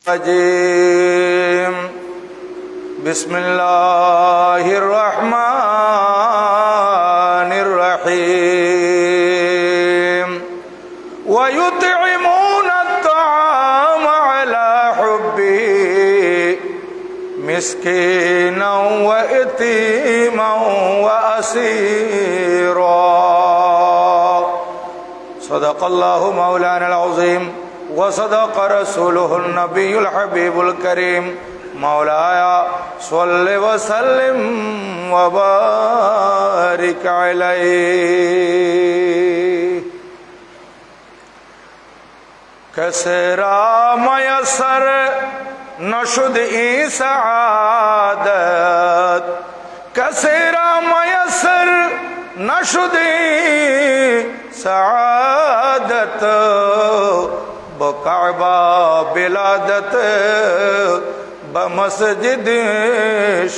الرجيم بسم الله الرحمن الرحيم ويطعمون الطعام على حبه مسكينا ويتيما وأسيرا صدق الله مولانا العظيم وصدق رسوله النبي الحبيب الكريم مولاي صل وسلم وبارك عليه كسرى ميسر نشد سعادت كسرى ميسر نشد سعادت بکعبہ بلادت بمسجد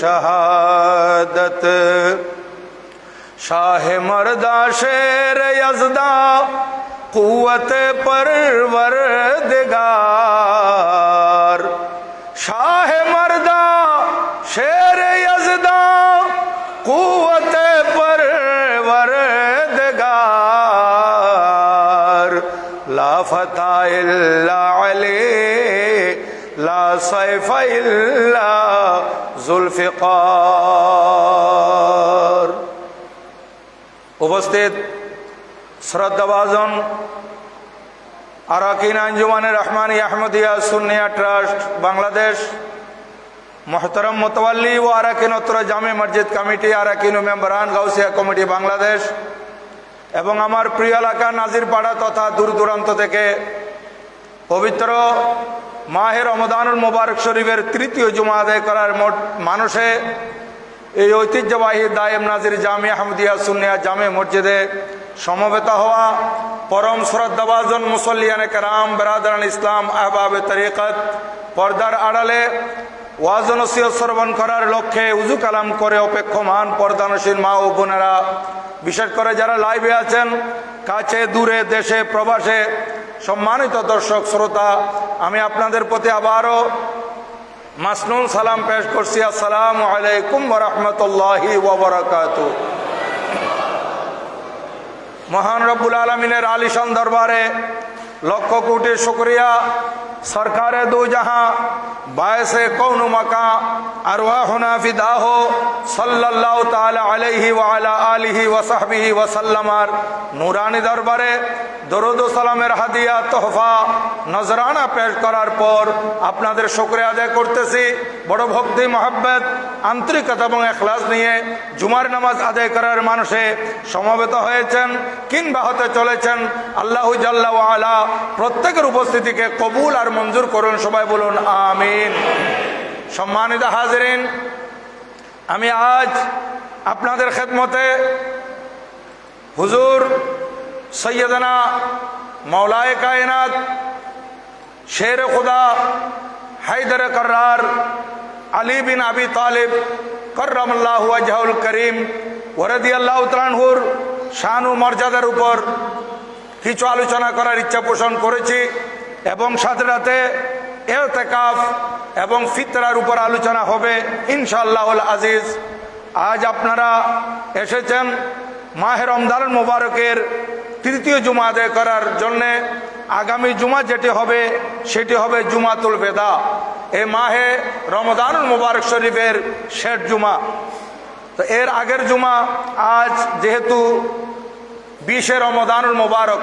شہادت شاہ مردہ شیر یزدہ قوت پروردگار شاہ مردہ شیر یزدہ قوت پروردگار لا فتح الا علی لا سیف الا ذوالفقار উপস্থিত শ্রদ্ধাভাজন আরাকিন আঞ্জুমানে রহমানী আহমদিয়া সুন্নিয়া ট্রাস্ট বাংলাদেশ মোহতরম মোতওয়াল্লি ও আরাকিন উত্তর জামে মসজিদ কমিটি আরাকিন ও মেম্বারান গাউসিয়া কমিটি বাংলাদেশ এবং আমার প্রিয় এলাকা নাজিরপাড়া তথা দূর দূরান্ত থেকে পবিত্র মাহে রমজানুল মুবারক শরীফের তৃতীয় জুমা আদায় করার মোট মানুষে এই ঐতিহ্যবাহী দায়েম নাজির জামিয়া আহমদিয়া সুন্নিয়া জামে মসজিদে সমবেত হওয়া পরম শ্রদ্ধাভাজন মুসল্লিয়ানে কেরাম বেরাদারান ইসলাম আহবাবে তরিকত পর্দার আড়ালে ওয়াজ ও নসিহত শ্রবণ করার লক্ষ্যে উজু কালাম করে অপেক্ষমান পর্দানশীল মা ও বোনেরা, বিশেষ করে যারা লাইভে আছেন, কাছে দূরে দেশে প্রবাসে সম্মানিত দর্শক শ্রোতা, আমি আপনাদের প্রতি আবারও মাসনুন সালাম পেশ করছি। আসসালামু আলাইকুম ওয়া রাহমাতুল্লাহি ওয়া বারাকাতুহু। মহান রব্বুল আলমিনের আলিশান দরবারে লক্ষ কোটি শুকরিয়া। সরকারে দু জাহাঁ বায়সে কৌন মাকা আরওয়াহুনা ফিদা হো সাল্লাল্লাহু তাআলা আলাইহি ওয়া আলা আলিহি ওয়া সাহবিহি ওয়া সাল্লামার নূরানি দরবারে দরুদ ও সালামের হাদিয়া তোহফা নজরানা পেশ করার পর আপনাদের শুকরিয়া আদায় করতেছি। বড় ভক্তি মহব্বত আন্তরিকতা এবং এখলাস নিয়ে জুমার নামাজ আদায় করার মানুষে সমবেত হয়েছেন কিংবা হতে চলেছেন, আল্লাহু জাল্লা ওয়া আলা প্রত্যেকের উপস্থিতিকে কবুল আর মঞ্জুর করুন। সবাই বলুন আমিন। সম্মানিত হাজিরিন, আমি আজ আপনাদের খেদমতে হুজুর সৈয়দনা মৌলায়ে কায়নাত শের খুদা হায়দার কর্রার আলী বিন আবি তালিব কররামাল্লাহু ওয়াজহুল করিম ওয়া রাদিয়াল্লাহু তাআলা আনহুর শান ও মর্যাদার উপর কিছু আলোচনা করার ইচ্ছা পোষণ করেছি এবং সাথে সাথে ইতিকাফ এবং ফিতরার উপর আলোচনা হবে ইনশাআল্লাহুল আজিজ। আজ আপনারা এসেছেন মাহে রমজানুল মুবারকের তৃতীয় জুমা আদায় করার জন্যে। আগামী জুমা যেটি হবে সেটি হবে জুমাতুল বেদা, এই মাহে রমজানুল মুবারক শরীফের শেষ জুমা। তো এর আগের জুমা আজ যেহেতু 20 রমজানুল মুবারক,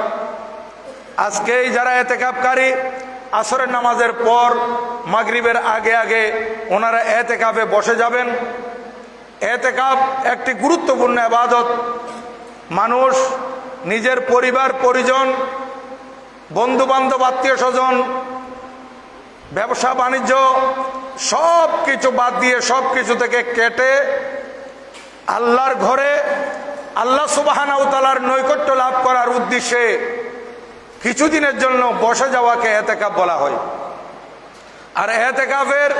আজকেই যারা ইতিকাফকারী আসরের নামাজের পর মাগরিবের আগে আগে ওনারা ইতিকাফে বসে যাবেন। ইতিকাফ একটি গুরুত্বপূর্ণ ইবাদত। মানুষ নিজের পরিবার পরিজন, বন্ধু বান্ধব, আত্মীয় স্বজন, ব্যবসা বাণিজ্য সব কিছু বাদ দিয়ে, সব কিছু থেকে কেটে আল্লাহর ঘরে আল্লাহ সুবহানাহু ওয়া তাআলার নৈকট্য লাভ করার উদ্দেশ্যে কিছুদিনের জন্য বসে যাওয়াকে ইতিকাফ বলা হয়। আর ইতিকাফের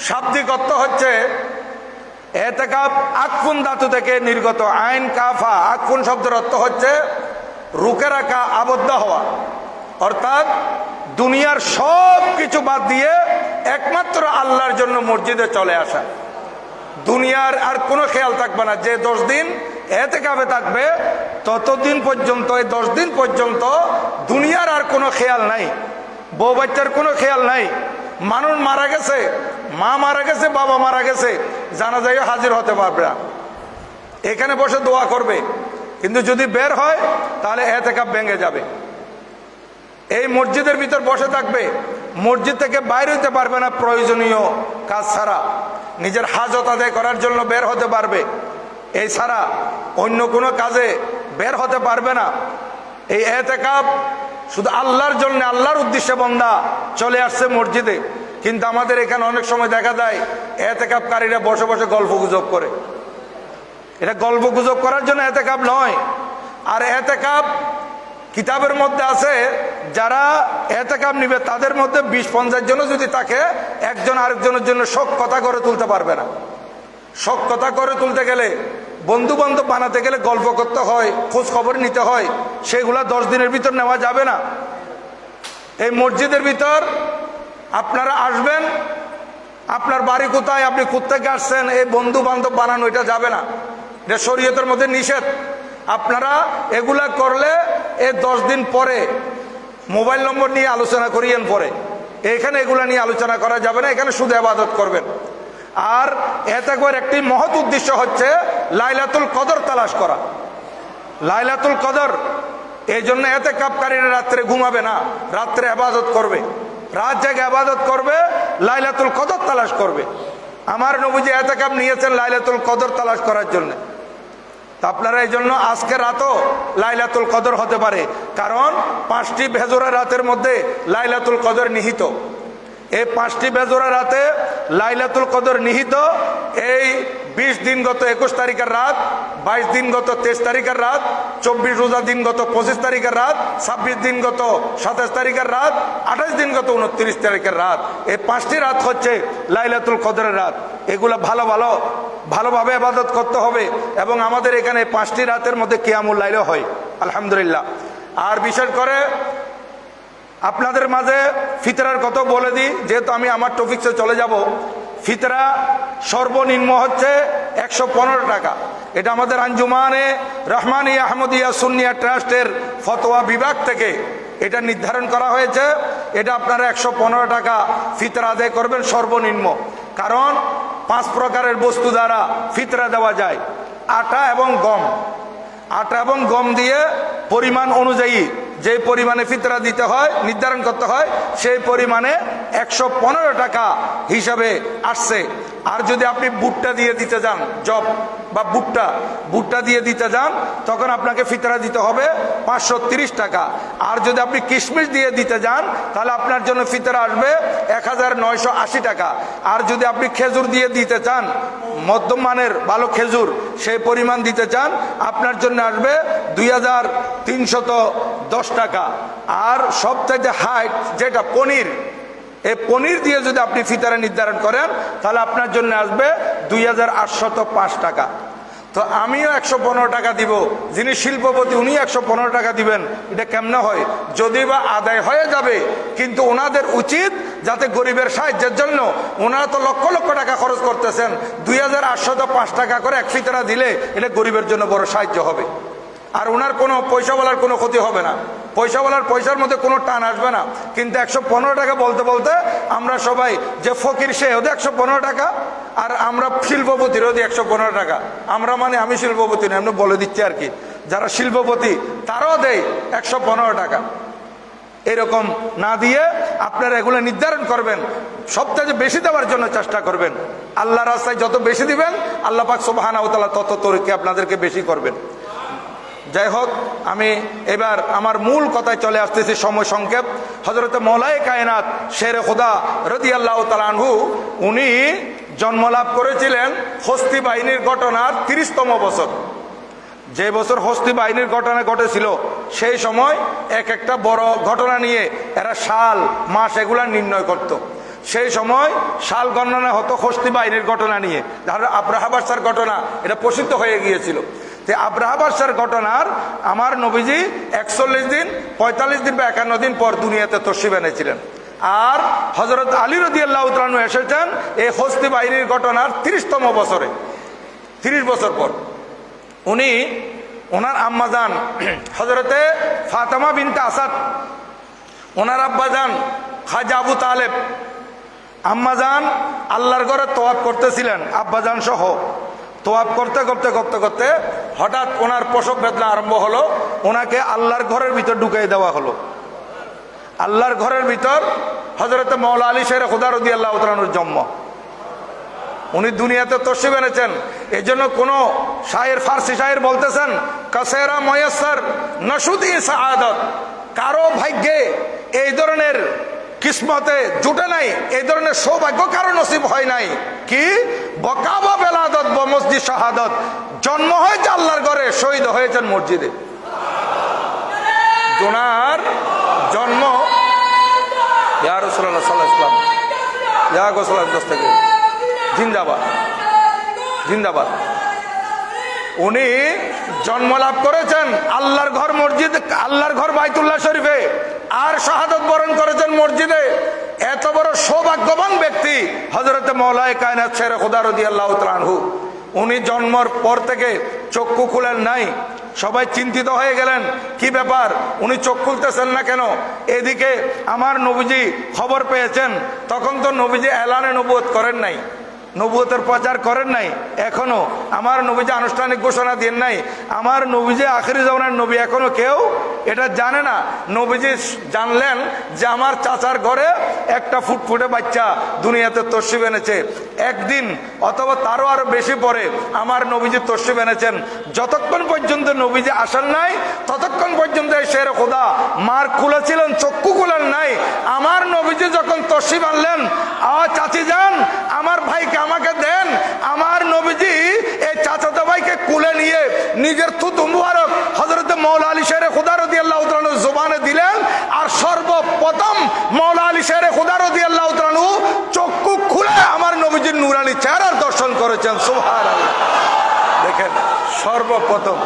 শাব্দিক অর্থ হচ্ছে, ইতিকাফ আকফুন ধাতু থেকে নির্গত, আইন কাফা। আকফুন শব্দের অর্থ হচ্ছে রুকে রাখা, আবদ্ধ হওয়া। অর্থাৎ দুনিয়ার সব কিছু বাদ দিয়ে একমাত্র আল্লাহর জন্য মসজিদে চলে আসা। দুনিয়ার আর কোনো খেয়াল থাকবে না। যে 10 দিন এতেকাফে থাকবে ততদিন পর্যন্ত, এই 10 দিন পর্যন্ত দুনিয়ার আর কোনো খেয়াল নাই, বউ বাচ্চার কোনো খেয়াল নাই। মানুষ মারা গেছে, মা মারা গেছে, বাবা মারা গেছে, জানাজায় হাজির হতে পারবে না, এখানে বসে দোয়া করবে। কিন্তু যদি বের হয় তাহলে এতেকাফ ভেঙে যাবে। এই মসজিদের ভিতর বসে থাকবে, মসজিদ থেকে বাইরে হতে পারবে না প্রয়োজনীয় কাজ ছাড়া। নিজের হাজত আদায় করার জন্য বের হতে পারবে, এই ছাড়া অন্য কোনো কাজে বের হতে পারবে না। এই এতেকাফ শুধু আল্লাহর জন্য, আল্লাহর উদ্দেশ্যে বান্দা চলে আসছে মসজিদে। কিন্তু আমাদের এখানে অনেক সময় দেখা যায় এতেকাফকারীরা বসে বসে গল্প গুজব করে। এটা গল্প গুজব করার জন্য এতেকাফ নয়। আর এতেকাফ কিতাবের মধ্যে আছে, যারা এতেকাফ নিবে তাদের মধ্যে 20-50 জন যদি থাকে, একজন আরেকজনের জন্য শোক কথা করে তুলতে পারবে না। শোক কথা করে তুলতে গেলে, বন্ধু বান্ধব বানাতে গেলে গল্প করতে হয়, খোঁজ খবর নিতে হয়, সেগুলা 10 দিনের ভিতর নেওয়া যাবে না। এই মসজিদের ভিতর আপনারা আসবেন, আপনার বাড়ি কোথায়, আপনি কোত্থেকে আসছেন, এই বন্ধু বান্ধব বানানো এটা যাবে না, এটা শরীয়তের মধ্যে নিষেধ। আপনারা এগুলা করলে এই 10 দিন পরে মোবাইল নম্বর নিয়ে আলোচনা করিয়েন, পরে এখানে এগুলা নিয়ে আলোচনা করা যাবে না, এখানে শুধু ইবাদত করবেন। আর এতেকাফের একটি মহৎ উদ্দেশ্য হচ্ছে লাইলাতুল কদর তালাশ করা। লাইলাতুল কদর, এই জন্য এতেকাফকারীরা রাত্রে ঘুমাবে না, রাত্রে ইবাদত করবে, রাত জেগে ইবাদত করবে, লাইলাতুল কদর তালাশ করবে। আমার নবীজি এতেকাফ নিয়েছেন লাইলাতুল কদর তালাশ করার জন্য। তা আপনারা এই জন্য আজকে রাতও লাইলাতুল কদর হতে পারে, কারণ 5টি বেজোড়া রাতের মধ্যে লাইলাতুল কদর নিহিত। এই 5টি বেজোড়া রাতে লাইলাতুল কদর নিহিত। এই 20 দিন গত 21 তারিখের রাত, 22 দিন গত 23 তারিখের রাত, 24 রোজা দিন গত 25 তারিখের রাত, 26 দিন গত 27 তারিখের রাত, 28 দিন গত 29 তারিখের রাত। এই 5টি রাত হচ্ছে লাইলাতুল কদরের রাত। এগুলো ভালোভাবে ইবাদত করতে হবে। এবং আমাদের এখানে 5টি রাতের মধ্যে কিয়ামুল লাইলও হয়, আলহামদুলিল্লাহ। আর বিশেষ করে আপনাদের মাঝে ফিতরার কথা বলে দিই, যেহেতু আমি আমার টপিকসে চলে যাব। ফিতরা সর্বনিম্ন হচ্ছে 115 টাকা। এটা আমাদের আঞ্জুমানে রহমানিয়া আহমদিয়া সুন্নিয়া ট্রাস্টের ফতোয়া বিভাগ থেকে এটা নির্ধারণ করা হয়েছে। এটা আপনারা 115 টাকা ফিতরা আদায় করবেন সর্বনিম্ন। কারণ 5 প্রকারের বস্তু দ্বারা ফিতরা দেওয়া যায়। আটা এবং গম, আটা এবং গম দিয়ে পরিমাণ অনুযায়ী যে পরিমাণে ফিতরা দিতে হয়, নির্ধারণ করতে হয়, সেই পরিমাণে 115 টাকা হিসাবে আসছে। আর যদি আপনি ভুট্টা দিয়ে দিতে যান, জব বা ভুট্টা দিয়ে দিতে যান, তখন আপনাকে ফিতরা দিতে হবে 530 টাকা। আর যদি আপনি কিশমিশ দিয়ে দিতে যান, তাহলে আপনার জন্য ফিতরা আসবে 1980 টাকা। আর যদি আপনি খেজুর দিয়ে দিতে চান, মধ্যম মানের ভালো খেজুর, সেই পরিমাণ দিতে চান, আপনার জন্য আসবে 2310 টাকা। আর সবথেকে হাইট যেটা পনির, এই পনির দিয়ে যদি আপনি ফিতরা নির্ধারণ করেন, তাহলে আপনার জন্য আসবে 2805 টাকা। তো আমিও 115 টাকা দিব, যিনি শিল্পপতি উনি 115 টাকা দিবেন। এটা কেমনে হয়? যদি বা আদায় হয়ে যাবে, কিন্তু ওনাদের উচিত যাতে গরিবের সাহায্যের জন্য, ওনারা তো লক্ষ লক্ষ টাকা খরচ করতেছেন, 2805 টাকা করে এক ফিতরা দিলে এটা গরিবের জন্য বড় সাহায্য হবে। আর ওনার কোনো পয়সাওয়ালার কোনো ক্ষতি হবে না, পয়সাওয়ালার পয়সার মধ্যে কোনো টান আসবে না। কিন্তু 115 টাকা বলতে বলতে আমরা সবাই, যে ফকির সে ওদের 115 টাকা, আর আমরা শিল্পপতির ওদের 115 টাকা। আমরা মানে আমি শিল্পপতি না, এমনি বলে দিচ্ছি আর কি। যারা শিল্পপতি তারাও দেয় 115 টাকা। এরকম না দিয়ে আপনারা এগুলো নির্ধারণ করবেন, সবথেকে বেশি দেওয়ার জন্য চেষ্টা করবেন। আল্লাহ রাস্তায় যত বেশি দিবেন, আল্লাহ পাক সুবহানাহু ওয়া তাআলা তত তরিকে আপনাদেরকে বেশি করবেন। যাই হোক, আমি এবার আমার মূল কথায় চলে আসতেছি, সময় সংক্ষেপ। হযরত মওলায়ে কায়নাত শেরে খুদা রাদিয়াল্লাহু তাআলা আনহু, উনি জন্মলাভ করেছিলেন হস্তি বাহিনীর ঘটনার 30তম বছর। যে বছর হস্তি বাহিনীর ঘটনা ঘটেছিল, সেই সময় এক একটা বড় ঘটনা নিয়ে এরা সাল মাস এগুলা নির্ণয় করত। সেই সময় সাল গণনা হতো হস্তি বাহিনীর ঘটনা নিয়ে। আব্রাহা বাদশার ঘটনা এটা প্রসিদ্ধ হয়ে গিয়েছিল। যে আব্রাহা বাদশার ঘটনার আমার নবীজি 41 দিন, 45 দিন বা 51 দিন পর দুনিয়াতে তশরিফ এনেছিলেন। আর হযরত আলী রাদিয়াল্লাহু তাআলা আনহু এসেছেন এই হস্তি বাহিনীর ঘটনার 30তম বছরে, 30 বছর পর। উনি ওনার আম্মাজান হযরতে ফাতেমা বিনতে আসাদ, ওনার আব্বাজান খাজা আবু তালেব, আম্মাজান আল্লাহর ঘরে তোয়াফ করতেছিলেন আব্বাজান সহ। তোয়াফ করতে করতে করতে করতে হঠাৎ ওনার প্রসব বেদনা আরম্ভ হলো। ওনাকে আল্লাহর ঘরের ভিতর ঢুকিয়ে দেওয়া হলো। আল্লাহর ঘরের ভিতর হযরতে মাওলা আলী শের খুদা রাদিয়াল্লাহু তাআলা আনহুর জন্ম। উনি দুনিয়াতে তশরিফ এনেছেন। এই জন্য কোনো শায়ের, ফার্সি শায়ের বলতেছেন, কাসেরা ময়াসসার নশুদি সাআদত, কারো ভাগ্যে এই ধরনের কিসমতে জুটে নাই, এই ধরনের সৌভাগ্য কারো নসিব হয় নাই কি বকাবা বেলাদত ব মসজিদ শাহাদত, জন্ম হয়েছে আল্লাহর ঘরে, শহীদ হয়েছেন মসজিদে। ওনার জন্ম ইয়া রাসূলুল্লাহ সাল্লাল্লাহু আলাইহি ওয়াসাল্লাম, ইয়া গোসলার দস্তকে জিন্দাবাদ, জিন্দাবাদ। উনি জন্ম লাভ করেছেন আল্লাহর ঘর মসজিদ, আল্লাহর ঘর বাইতুল্লাহ শরীফে, আর শাহাদত বরণ করেছেন মসজিদে। এত বড় সৌভাগ্যবান ব্যক্তি হযরতে মাওলায়ে কায়নাত শের খুদা রাদিয়াল্লাহু তাআলা আনহু। উনি জন্মের পর থেকে চক্ষু খুলেন নাই। সবাই চিন্তিত হয়ে গেলেন, কি ব্যাপার, উনি চোখ খুলতেছেন না কেন? এদিকে আমার নবীজি খবর পেয়েছেন। তখন তো নবীজি এলানে নবুয়ত করেন নাই, নবুয়তের প্রচার করেন নাই, এখনো আমার নবীজি আনুষ্ঠানিক ঘোষণা দেন নাই। আমার নবীজি আখিরি জামানার নবী, এখনো কেউ এটা জানে না। নবীজি জানলেন যে আমার চাচার ঘরে একটা ফুটফুটে বাচ্চা দুনিয়াতে তশরিফ এনেছে। একদিন অথবা তারও আরো বেশি পরে আমার নবীজি তশরিফ এনেছেন। যতক্ষণ পর্যন্ত নবীজি আসেন নাই ততক্ষণ পর্যন্ত এই শের খোদা মার খুলেছিলেন, চক্ষু খুলেন নাই। আমার নবীজি যখন তশরিফ আনলেন, চাচি যান আমার ভাইকে আমাকে দেন, আমার নবীজি এই চাচাতো ভাইকে কুলে নিয়ে নিজের থুতু মুবারক হযরতে মাওলা আলী শের খুদা রাদিয়াল্লাহু তাআলা আনহু জবানে দিলেন। আর সর্বপ্রথম মাওলা আলী শের খুদা রাদিয়াল্লাহু তাআলা আনহু চক্ষু খুলে আমার নবীজির নূরানী চেহারার দর্শন করেছেন। সুবহানাল্লাহ। দেখেন, সর্বপ্রথম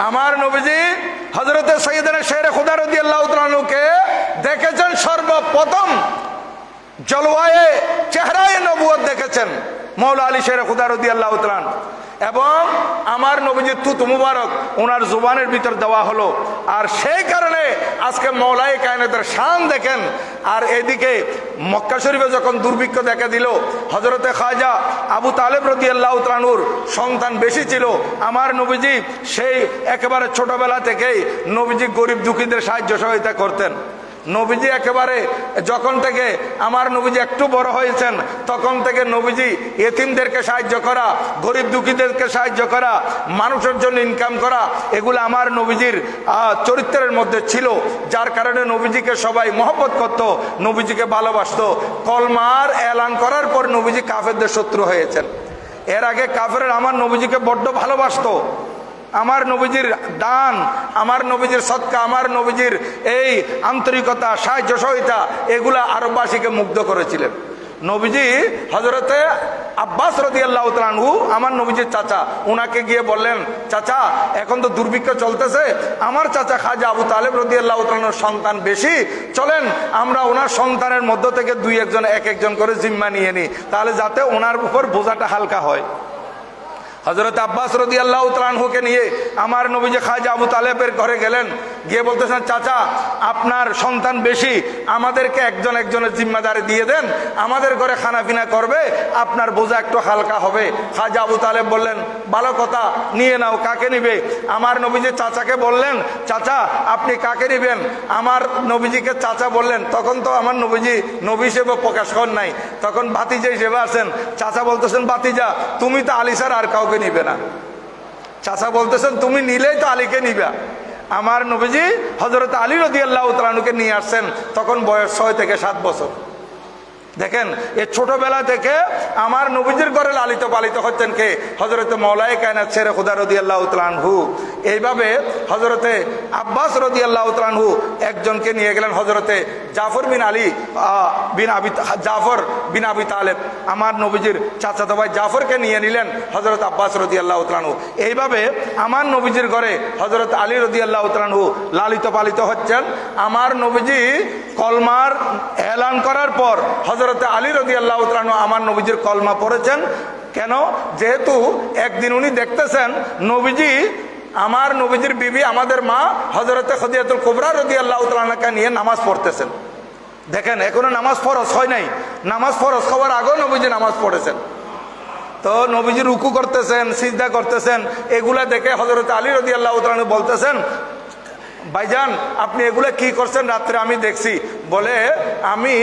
আমার নবীজি হযরতে সাইয়েদনা শের খুদা রাদিয়াল্লাহু তাআলা আনহুকে দেখেছেন, সর্বপ্রথম জলওয়ায়ে চেহারায়ে নবুয়ত দেখেছেন মাওলা আলী শের খুদা রাদিয়াল্লাহু তাআলা। এবং আমার নবীজির থুতু মুবারক ওনার জুবানের ভিতর দেওয়া হলো। আর সেই কারণে আজকে মাওলায়ে কায়নাতের শান দেখেন। আর এদিকে মক্কা শরীফে যখন দুর্ভিক্ষ দেখা দিল, হযরতে খাজা আবু তালেব রাদিয়াল্লাহু তাআলা আনহুর সন্তান বেশি ছিল। আমার নবীজি সেই একেবারে ছোটবেলা থেকেই নবীজি গরিব দুঃখীদের সাহায্য সহায়তা করতেন। নবীজি একেবারে যখন থেকে আমার নবীজি একটু বড় হয়েছেন তখন থেকে নবীজি এতিমদেরকে সাহায্য করা, গরিব দুঃখীদেরকে সাহায্য করা, মানুষের জন্য ইনকাম করা, এগুলো আমার নবীজির চরিত্রের মধ্যে ছিল। যার কারণে নবীজিকে সবাই মহব্বত করত, নবীজিকে ভালোবাসত। কলমার এলান করার পর নবীজি কাফেরদের শত্রু হয়েছেন। এর আগে কাফেররা আমার নবীজিকে বড্ড ভালোবাসত। আমার নবীজির দান, আমার নবীজির সদকা, আমার নবীজির এই আন্তরিকতা, সাহায্য সহায়তা, এগুলা আরববাসীকে মুগ্ধ করেছিলেন। নবীজি হযরতে আব্বাস রাদিয়াল্লাহু তাআলা আনহু আমার নবীজির চাচা, উনাকে গিয়ে বললেন, চাচা এখন তো দুর্ভিক্ষ চলতেছে, আমার চাচা খাজা আবু তালেব রাদিয়াল্লাহু তাআলা আনহুর সন্তান বেশি, চলেন আমরা ওনার সন্তানের মধ্য থেকে দুই একজন এক একজন করে জিম্মা নিয়ে নিই, তাহলে যাতে ওনার উপর বোঝাটা হালকা হয়। হযরত আব্বাস রাদিয়াল্লাহু তাআলা আনহুকে নিয়ে আমার নবীজি খাজা আবু তালেবের ঘরে গেলেন। গিয়ে বলতেছেন, চাচা আপনার সন্তান বেশি, আমাদেরকে একজন একজনের জিম্মাদারি দিয়ে দেন, আমাদের ঘরে খানাপিনা করবে, আপনার বোঝা একটু হালকা হবে। খাজা আবু তালেব বললেন, ভালো কথা, নিয়ে নাও। কাকে নিবে? আমার নবীজি চাচাকে বললেন, চাচা আপনি কাকে নিবেন? আমার নবীজিকে চাচা বললেন। তখন তো আমার নবীজি নবী হিসেবে প্রকাশ করেন নাই, তখন ভাতিজা হিসেবে আছেন। চাচা বলতেছেন, ভাতিজা তুমি তো আলী ছাড়া আর কাউকে নিবে না। চাচা বলতেছেন, তুমি নিলেই তো আলীকে নিবা। আমার নবীজি হযরত আলী রাদিয়াল্লাহু তাআলা আনহুকে নিয়ে আসছেন, তখন বয়স 6 থেকে 7 বছর। দেখেন এই ছোটবেলা থেকে আমার নবীজির ঘরে লালিত পালিত হচ্ছেন কে? হযরতে মাওলায়ে কায়নাত শেরে খুদা রাদিয়াল্লাহু তাআলা আনহু। এইভাবে হযরতে আব্বাস রাদিয়াল্লাহু তাআলা আনহু একজনকে নিয়ে গেলেন, হযরতে জাফর বিন আবি তালেব, আমার নবীজির চাচাতো ভাই জাফরকে নিয়ে নিলেন হযরত আব্বাস রাদিয়াল্লাহু তাআলা আনহু। এইভাবে আমার নবীজির ঘরে হযরত আলী রাদিয়াল্লাহু তাআলা আনহু লালিত পালিত হচ্ছেন। আমার নবীজি কলমার এলান করার পর হযরতে আলী রাদিয়াল্লাহু তাআলা আনহু আমার নবীজির কলমা পড়েছেন। কেন? যেহেতু একদিন উনি দেখতেছেন নবীজি আমার নবীজির বিবি আমাদের মা হযরতে খাদিজাতুল কুবরা রাদিয়াল্লাহু তাআলা আনহা নিয়ে নামাজ পড়তেছেন। দেখেন এখনো নামাজ ফরজ হয় নাই, নামাজ ফরজ হওয়ার আগেও নবীজি নামাজ পড়েছেন। তো নবীজি রুকু করতেছেন, সিজদা করতেছেন, এগুলা দেখে হযরত আলী রাদিয়াল্লাহু তাআলা আনহু বলতেছেন, ভাইজান আপনি এগুলা কি করছেন? রাত্রে আমি দেখছি। বলে আমি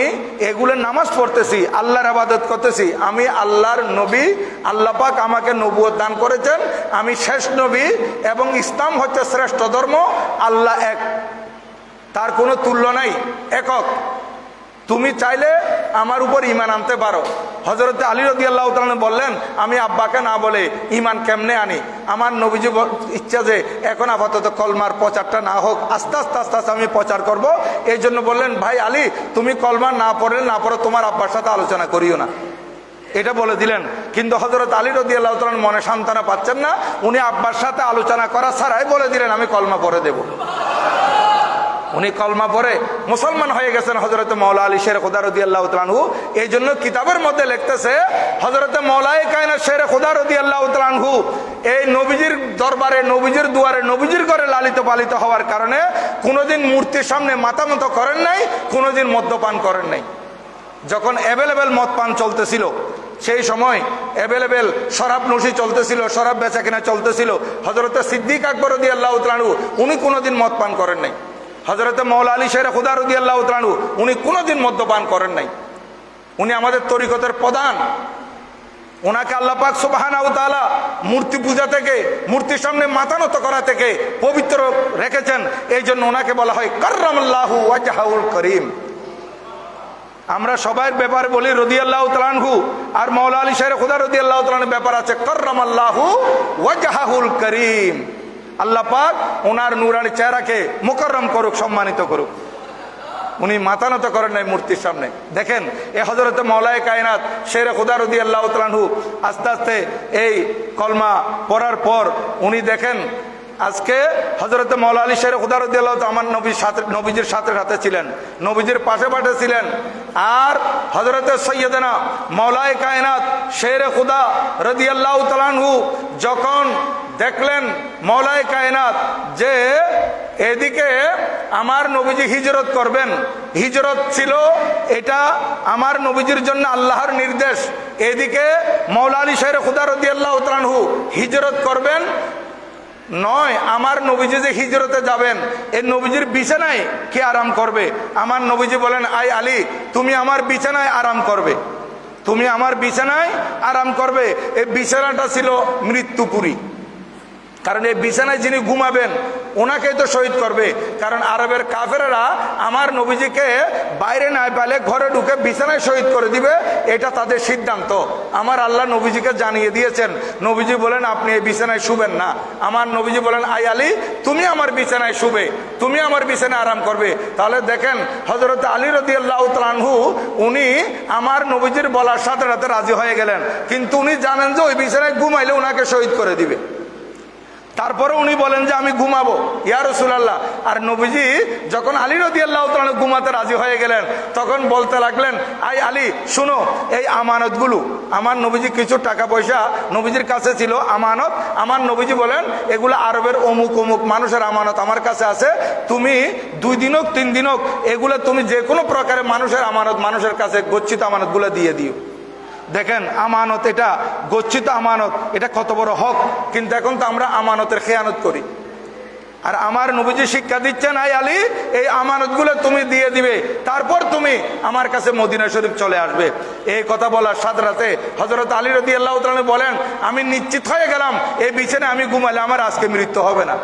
এগুলো নামাজ পড়তেছি, আল্লাহর ইবাদত করতেছি। আমি আল্লাহর নবী, আল্লাহ পাক আমাকে নবুয়ত দান করেছেন, আমি শেষ নবী এবং ইসলাম হচ্ছে শ্রেষ্ঠ ধর্ম। আল্লাহ এক, তার কোনো তুল্য নাই, একক। তুমি চাইলে আমার উপর ঈমান আনতে পারো। হযরত আলী রাদিয়াল্লাহু তাআলা বললেন, আমি আব্বাকে না বলে ঈমান কেমনে আনি? আমার নবীজি ইচ্ছা যে এখন আপাতত কলমার প্রচারটা না হোক, আস্তে আস্তে আস্তে আস্তে আমি প্রচার করব। এই জন্য বললেন, ভাই আলী তুমি কলমা না পড়লে না পড়ো, তোমার আব্বার সাথে আলোচনা করিও না, এটা বলে দিলেন। কিন্তু হযরত আলী রাদিয়াল্লাহু তাআলা মনে সান্ত্বনা পাচ্ছেন না, উনি আব্বার সাথে আলোচনা করা ছাড়াই বলে দিলেন আমি কলমা পড়ে দেব। উনি কলমা পড়ে মুসলমান হয়ে গেছেন হযরত মাওলা আলী শেরে খুদা রাদিয়াল্লাহু তাআলা আনহু। এই জন্য কিতাবের মধ্যে লিখতেছে হযরত মাওলায়ে কায়নাত শেরে খুদা রাদিয়াল্লাহু তাআলা আনহু এই নবীজির দরবারে, নবীজির দুয়ারে, নবীজির ঘরে লালিত পালিত হওয়ার কারণে কোনোদিন মূর্তির সামনে মাথা নত করেন নাই, কোনোদিন মদ্যপান করেন নাই। যখন অ্যাভেলেবেল মদ পান চলতেছিল, সেই সময় অ্যাভেলেবেল শরাব নশি চলতেছিল, শরাব বেচা কিনা চলতেছিল, হযরত সিদ্দিক আকবর রাদিয়াল্লাহু তাআলা আনহু উনি কোনোদিন মদ পান করেন নাই। হযরত মাওলা আলী শেরে খুদা রাদিয়াল্লাহু তাআলা আনহু উনি কোনোদিন মদ্যপান করেন নাই। উনি আমাদের তরিকতের প্রধান। ওনাকে আল্লাহ পাক সুবহানাহু ওয়া তাআলা মূর্তি পূজা থেকে, মূর্তির সামনে মাথা নত করা থেকে পবিত্র রেখেছেন। এই জন্য ওনাকে বলা হয় কাররামাল্লাহু ওয়াজহাহুল করিম। আমরা সবার ব্যাপারে বলি রাদিয়াল্লাহু তাআলা আনহু, আর মাওলা আলী শেরে খুদা রাদিয়াল্লাহু তাআলা আনহুর ব্যাপার আছে কাররামাল্লাহু ওয়াজহাহুল করিম। আল্লাহ পাক ওনার নূরানি চেহারাকে মুকাররম করুক, সম্মানিত করুক। উনি মাথা নত করেন নাই মূর্তির সামনে। দেখেন এ হযরত মাওলায়ে কায়নাত শেরে খুদা রাদিয়াল্লাহু তাআলা আনহু আস্তে আস্তে এই কলমা পড়ার পর উনি দেখেন আজকে হযরত মাওলা আলী শেরে খুদা রাদিয়াল্লাহু তাআলা আমার নবীজির সাথে সাথে ছিলেন, নবীজির পাশে পাশে ছিলেন। আর হযরত সৈয়দনা মাওলায়ে কায়নাত শেরে খুদা রাদিয়াল্লাহু তাআলা আনহু যখন দেখলেন মাওলায়ে কায়নাত যে এদিকে আমার নবীজি হিজরত করবেন, হিজরত ছিল এটা আমার নবীজির জন্য আল্লাহর নির্দেশ, এদিকে মাওলা আলী শেরে খুদা রাদিয়াল্লাহু তাআলা আনহু হিজরত করবেন নয়, আমার নবীজি যে হিজরতে যাবেন এই নবীজির বিছানায় কে আরাম করবে? আমার নবীজি বলেন, আই আলী তুমি আমার বিছানায় আরাম করবে, তুমি আমার বিছানায় আরাম করবে। এই বিছানাটা ছিল মৃত্যুপুরী, কারণ এই বিছানায় যিনি ঘুমাবেন ওনাকেই তো শহীদ করবে। কারণ আরবের কাফেরেরা আমার নবীজিকে বাইরে না পেলে ঘরে ঢুকে বিছানায় শহীদ করে দিবে, এটা তাদের সিদ্ধান্ত। আমার আল্লাহ নবীজিকে জানিয়ে দিয়েছেন। নবীজি বলেন আপনি এই বিছানায় শুবেন না। আমার নবীজি বলেন, আই আলী তুমি আমার বিছানায় শুবে, তুমি আমার বিছানায় আরাম করবে। তাহলে দেখেন হযরত আলী রাদিয়াল্লাহু তাআলা আনহু উনি আমার নবীজির বলার সাথে সাথে রাজি হয়ে গেলেন, কিন্তু উনি জানেন যে ওই বিছানায় ঘুমাইলে ওনাকে শহীদ করে দিবে। তারপরে উনি বলেন যে আমি ঘুমাবো ইয়া রাসূলুল্লাহ। আর নবীজি যখন আলী রাদিয়াল্লাহু তাআলা ঘুমাতে রাজি হয়ে গেলেন তখন বলতে লাগলেন, আই আলী শুনো, এই আমানতগুলো, আমার নবীজি কিছু টাকা পয়সা নবীজির কাছে ছিল আমানত, আমার নবীজি বলেন এগুলো আরবের অমুক অমুক মানুষের আমানত আমার কাছে আছে, তুমি 2 দিন হোক 3 দিন হোক এগুলো তুমি যে কোনো প্রকারের মানুষের আমানত, মানুষের কাছে গচ্ছিত আমানতগুলো দিয়ে দিও। দেখেন আমানত, এটা গচ্ছিত আমানত, এটা কত বড় হক। কিন্তু এখন তো আমরা আমানতের খেয়ানত করি। আর আমার নবীজি শিক্ষা দিচ্ছেন, আই আলী এই আমানতগুলো তুমি দিয়ে দিবে, তারপর তুমি আমার কাছে মদিনা শরীফ চলে আসবে। এই কথা বলার সাথে সাথে হযরত আলী রাদিয়াল্লাহু তাআলা বলেন, আমি নিশ্চিত হয়ে গেলাম এই বিছানায় আমি ঘুমালে আমার আজকে মৃত্যু হবে না।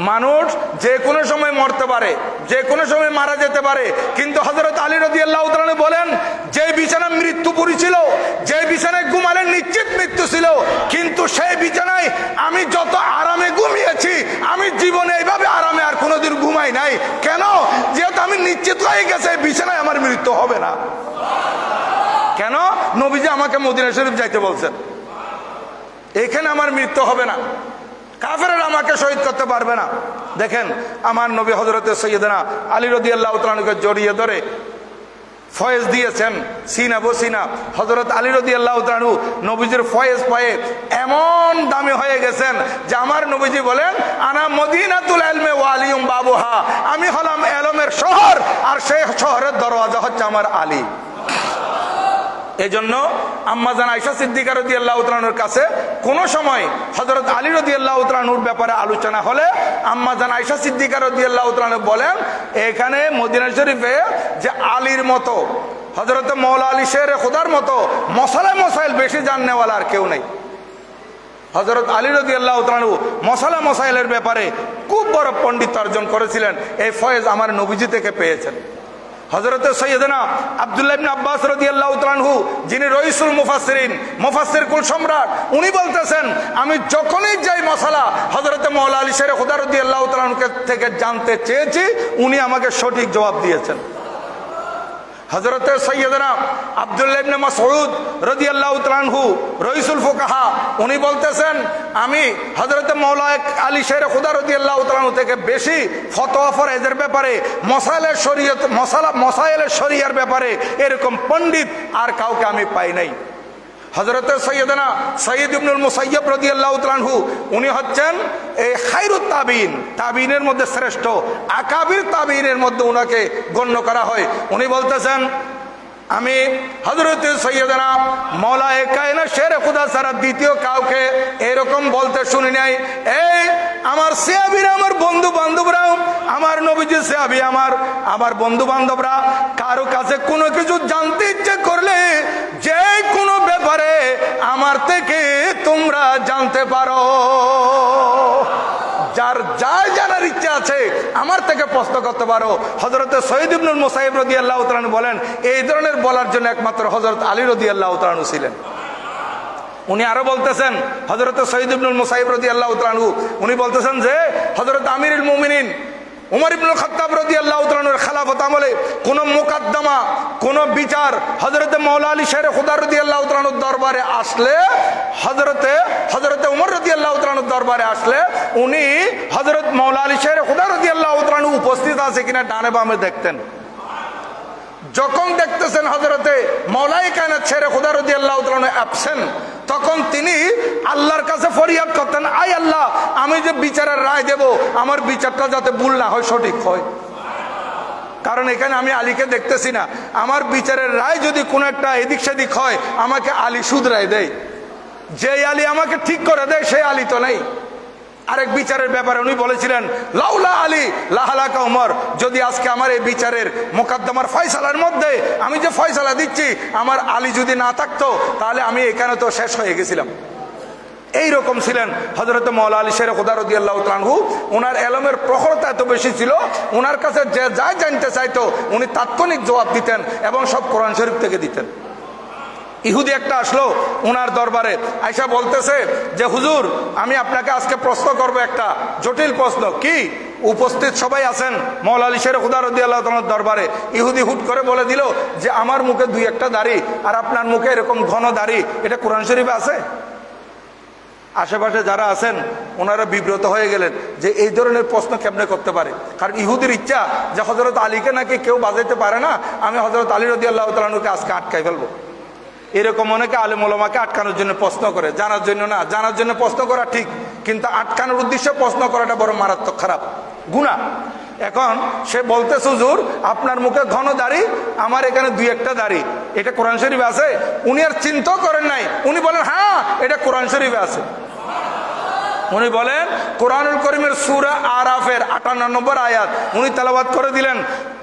মানুষ যে কোনো সময় মরতে পারে, যে কোনো সময় মারা যেতে পারে, কিন্তু হযরত আলী রাদিয়াল্লাহু তাআলা বলেন যে বিছানায় মৃত্যু পড়েছিল, যে বিছানায় ঘুমালে নিশ্চিত মৃত্যু ছিল, কিন্তু সেই বিছানায় আমি যত আরামে ঘুমিয়েছি আমি জীবনে এইভাবে আরামে আর কোনোদিন ঘুমাই নাই। কেন? যেহেতু আমি নিশ্চিত হয়ে গেছে এই বিছানায় আমার মৃত্যু হবে না। কেন? নবীজি আমাকে মদিনা শরীফ যাইতে বলছেন, এখানে আমার মৃত্যু হবে না, কাফেররা আমাকে শহীদ করতে পারবে না। দেখেন আমার নবী হযরত সৈয়দনা আলী রাদিয়াল্লাহু তাআলা কে জড়িয়ে ধরে ফয়েজ দিয়েছেন সিনা বসিনা। হযরত আলী রাদিয়াল্লাহু তাআলা নবীজির ফয়েজ পায়ে এমন দামি হয়ে গেছেন যে আমার নবীজি বলেন আনা মদিনাতুল ইলমি ওয়া আলিয়ুম বাবুহা, আমি হলাম ইলমের শহর আর সেই শহরের দরওয়াজা হচ্ছে আমার আলী। এই জন্য আম্মাজান আয়েশা সিদ্দিকা রাদিয়াল্লাহু তাআলার কাছে কোন সময় হযরত আলী রাদিয়াল্লাহু তাআলার ব্যাপারে আলোচনা হলে আম্মাজান আয়েশা সিদ্দিকা রাদিয়াল্লাহু তাআলা বলেন এখানে মদিনা শরীফে যে আলীর মতো, হযরত মাওলা আলী শেরে খোদার মতো মসাইল বেশি জাননেওয়ালা আর কেউ নেই। হযরত আলী রাদিয়াল্লাহু তাআলা মসাইলের ব্যাপারে খুব বড় পণ্ডিত অর্জন করেছিলেন। এই ফয়েজ আমার নবীজি থেকে পেয়েছেন। হযরত সৈয়দনা আব্দুল্লাহ ইবনে আব্বাস রাদিয়াল্লাহু তাআলা আনহু, যিনি রইসুল মুফাসসিরিন, মুফাসসির কুল সম্রাট, উনি বলতেছেন আমি যখনই যাই মশালা হযরত মাওলা আলী শেরে খুদা রাদিয়াল্লাহু তাআলা থেকে জানতে চেয়েছি, উনি আমাকে সঠিক জবাব দিয়েছেন। হযরত সৈয়দনা আব্দুল্লাহ ইবনে মাসউদ রাদিয়াল্লাহু তাআলা আনহু রইসুল ফুকাহা, উনি বলতেছেন আমি হযরত মাওলা আলী শেরে খুদা রাদিয়াল্লাহু তাআলা থেকে বেশি ফতোয়া ফরজের ব্যাপারে, মসাইলের শরিয়ার ব্যাপারে এরকম পণ্ডিত আর কাউকে আমি পাই নাই। হযরত সৈয়দনা সঈদ ইবনুল মুসাইয়্যিব রাদিয়াল্লাহু তাআলা আনহু, উনি হচ্ছেন এই খায়রুত তাবিঈন, তাবিঈনের মধ্যে শ্রেষ্ঠ, আকাবির তাবিঈনের মধ্যে উনাকে গণ্য করা হয়। উনি বলতেছেন আমি হযরত সৈয়দনা মাওলায়ে কায়নাত শেরে খুদা ছাড়া দ্বিতীয় কাউকে এরকম বলতে শুনি নাই, এই আমার সাহাবীরা, আমার বন্ধু বান্ধবরা, আমার নবীজি সাহাবী, আমার বন্ধু বান্ধবরা কারো কাছে কোনো কিছু জানতে ইচ্ছে করলে যে কোনো ব্যাপারে আমার থেকে তোমরা জানতে পারো। যার যা জানার ইচ্ছা আছে আমার থেকে প্রশ্ন করতে পারো। হযরত সঈদ ইবনুল মুসাইয়্যিব রাদিয়াল্লাহু তাআলা বলেন এই ধরনের বলার জন্য একমাত্র হযরত আলী রাদিয়াল্লাহু তাআলা ছিলেন। উনি আরো বলতেছেন, হযরত সঈদ ইবনুল মুসাইয়্যিব রাদিয়াল্লাহু তাআলা উনি বলতেছেন যে হযরত আমিরুল মুমিনিন উমর ইবনুল খাত্তাব রাদিয়াল্লাহু তাআলার খেলাফত আমলে কোন মুকদ্দমা, কোন বিচার হযরত মাওলা আলী শেরে খুদা রাদিয়াল্লাহু তাআলার দরবারে আসলে, হযরত উমর রাদিয়াল্লাহু তাআলার দরবারে আসলে উনি হযরত মাওলা আলী শেরে খুদা রাদিয়াল্লাহু তাআলা উপস্থিত আছে কিনা ডানে বামে দেখতেন। যখন দেখতেছেন হযরতে মাওলায়ে কায়নাত শেরে খুদা রাদিয়াল্লাহু তাআলা অ্যাবসেন্ট, তখন তিনি আল্লাহর কাছে ফরিয়াদ করতেন, আয় আল্লাহ, আমি যে বিচারের রায় দেব আমার বিচারটা যাতে ভুল না হয়, সঠিক হয়। কারণ এখানে আমি আলীকে দেখতেছি না, আমার বিচারের রায় যদি কোনো একটা এদিক সেদিক হয় আমাকে আলী শুধরায় দেয়, যে আলী আমাকে ঠিক করে দেয় সেই আলী তো নেই। আরেক বিচারের ব্যাপারে উনি বলেছিলেন লাউলা আলী লাহালাকা উমর, যদি আজকে আমার এই বিচারের মোকদ্দমার ফয়সালার মধ্যে আমি যে ফয়সালা দিচ্ছি আমার আলী যদি না থাকতো তাহলে আমি এখানে তো শেষ হয়ে গেছিলাম। এইরকম ছিলেন হযরত মাওলা আলী শেরে খুদা রাদিয়াল্লাহু তাআলা আনহু। ওনার এলমের প্রখরতা এত বেশি ছিল, ওনার কাছে যে যা জানতে চাইতো উনি তাৎক্ষণিক জবাব দিতেন এবং সব কোরআন শরীফ থেকে দিতেন। ইহুদি একটা আসলো ওনার দরবারে, আয়েশা বলতেছে যে হুজুর আমি আপনাকে আজকে প্রশ্ন করব, একটা জটিল প্রশ্ন। কি? উপস্থিত সবাই আছেন মাওলা আলী শেরে খুদা রাদিয়াল্লাহু তাআলার দরবারে। ইহুদি হুট করে বলে দিল যে আমার মুখে দুই একটা দাড়ি আর আপনার মুখে এরকম ঘন দাড়ি, এটা কোরআন শরীফে আছে? আশেপাশে যারা আছেন ওনারা বিব্রত হয়ে গেলেন যে এই ধরনের প্রশ্ন কেমনে করতে পারে। কারণ ইহুদির ইচ্ছা যে হযরত আলীকে নাকি কেউ বাজাইতে পারে না, আমি হযরত আলী রাদিয়াল্লাহু তাআলা আনহুকে আজকে আটকাই ফেলবো। এরকম অনেকে আলেম ওলামাকে আটকানোর জন্য প্রশ্ন করে, জানার জন্য না। জানার জন্য প্রশ্ন করা ঠিক, কিন্তু আটকানোর উদ্দেশ্যে প্রশ্ন করাটা বড় মারাত্মক খারাপ, গুনাহ। এখন সে বলতেছে হুজুর আপনার মুখে ঘন দাড়ি, আমার এখানে দুই একটা দাড়ি, এটা কোরআন শরীফে আছে? উনি আর চিন্তাও করেন নাই, উনি বলেন হ্যাঁ এটা কোরআন শরীফে আছে। উনি বলেন কোরআনুল কারীমের সূরা আরাফের 58 নম্বর আয়াত উনি তেলাওয়াত করে দিলেন,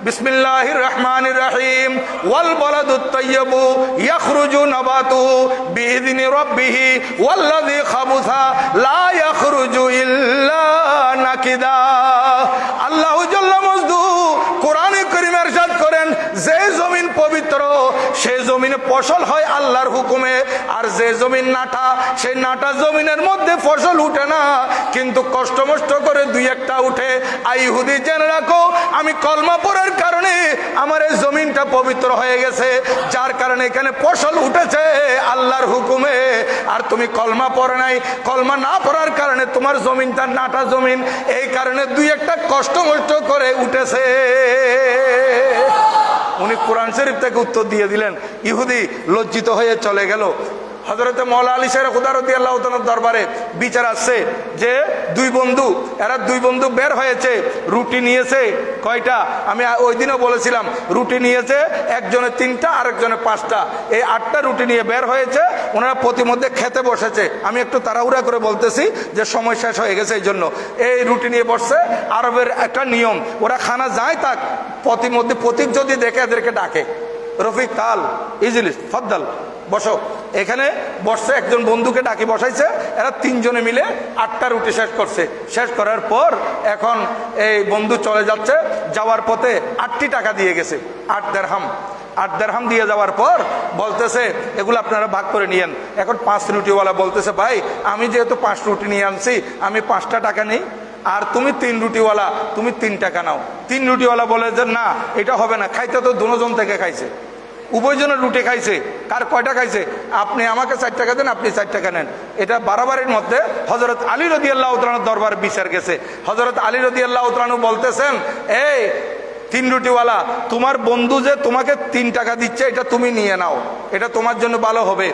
বিসমিল্লাহির রহমানির রহিম, ওয়াল বালাদুত তাইয়্যিবু ইয়াখরুজু নাবাতুহু বিইذনি রাব্বিহি ওয়াল্লাযী খাবুসা লা ইয়াখরুজু ইল্লা নাকিদা। আল্লাহু জাল্লা জমিনে ফসল হয় আল্লাহর হুকুমে, আর যে জমিন নাটা, সেই নাটা জমিনের মধ্যে ফসল উঠে না, কিন্তু কষ্ট মষ্ট করে দুই একটা উঠে। আই ইহুদি জেনে রাখো, আমি কলমা পড়ার কারণে আমার এই জমিনটা পবিত্র হয়ে গেছে, যার কারণে এখানে ফসল উঠেছে আল্লাহর হুকুমে। আর তুমি কলমা পড়ে নাই, কলমা না পড়ার কারণে তোমার জমিনটা নাটা জমিন, এই কারণে দুই একটা কষ্ট মষ্ট করে উঠেছে। উনি কোরআন শরীফ থেকে উত্তর দিয়ে দিলেন। ইহুদি লজ্জিত হয়ে চলে গেল। হযরতে মওলা আলী শের খুদা রাদিয়াল্লাহু তাআলার দরবারে বিচার আসছে যে দুই বন্ধু বের হয়েছে, রুটি নিয়েছে কয়টা, আমি ওই দিনও বলেছিলাম, রুটি নিয়েছে একজনে 3টা আরেকজনে 5টা, এই 8টা রুটি নিয়ে বের হয়েছে। ওনারা প্রতিমধ্যে খেতে বসেছে। আমি একটু তাড়াহুড়া করে বলতেছি যে সময় শেষ হয়ে গেছে, এই জন্য। এই রুটি নিয়ে বসছে। আরবের একটা নিয়ম, ওরা খানা যায় তাক প্রতিমধ্যে প্রতীক যদি দেখে এদেরকে ডাকে, রফিক তাল ইজলিস ফদ্দাল বসো। এখানে বসছে, একজন বন্ধুকে ডাকি বসাইছে। এরা 3 জনে মিলে 8টা রুটি শেষ করছে। শেষ করার পর এখন এই বন্ধু চলে যাচ্ছে, যাওয়ার পথে 8টি টাকা দিয়ে গেছে, 8 দেরহাম দিয়ে যাওয়ার পর বলতেছে এগুলো আপনারা ভাগ করে নিয়েন। এখন 5 রুটিওয়ালা বলতেছে, ভাই আমি যেহেতু 5 রুটি নিয়ে আনছি, আমি 5টা টাকা নেই, আর তুমি 3 রুটিওয়ালা, তুমি 3 টাকা নাও। 3 রুটিওয়ালা বলে যে না, এটা হবে না, খাইতে তো দুজন থেকে খাইছে, উভয়জনের রুটি খাইছে, কার কয়টা খাইছে, আপনি আমাকে 4 টাকা দেন, আপনি 4 টাকা নেন। এটা বাড়াবাড়ির মধ্যে হযরত আলী রাদিয়াল্লাহু তাআলার দরবার বিচার গেছে। হযরত আলী রাদিয়াল্লাহু তাআলা বলতেছেন, এই 3 রুটিওয়ালা, তোমার বন্ধু যে তোমাকে 3 টাকা দিচ্ছে, এটা তুমি নিয়ে নাও, এটা তোমার জন্য ভালো হবে।